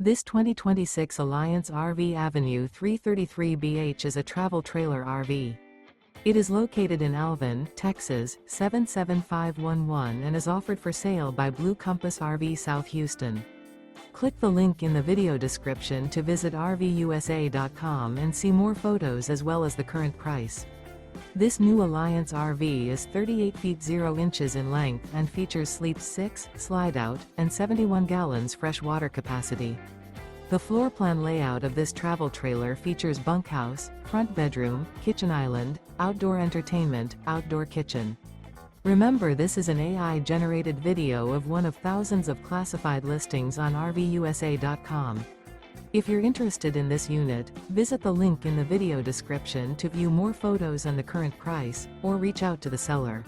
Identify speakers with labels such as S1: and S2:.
S1: This 2026 Alliance RV Avenue 333BH is a travel trailer RV. It is located in Alvin, Texas, 77511 and is offered for sale by Blue Compass RV South Houston. Click the link in the video description to visit RVUSA.com and see more photos as well as the current price. This new Alliance RV is 38 feet 0 inches in length and features sleep 6, slide-out, and 71 gallons fresh water capacity. The floor plan layout of this travel trailer features bunkhouse, front bedroom, kitchen island, outdoor entertainment, outdoor kitchen. Remember, this is an AI-generated video of one of thousands of classified listings on RVUSA.com. If you're interested in this unit, visit the link in the video description to view more photos and the current price, or reach out to the seller.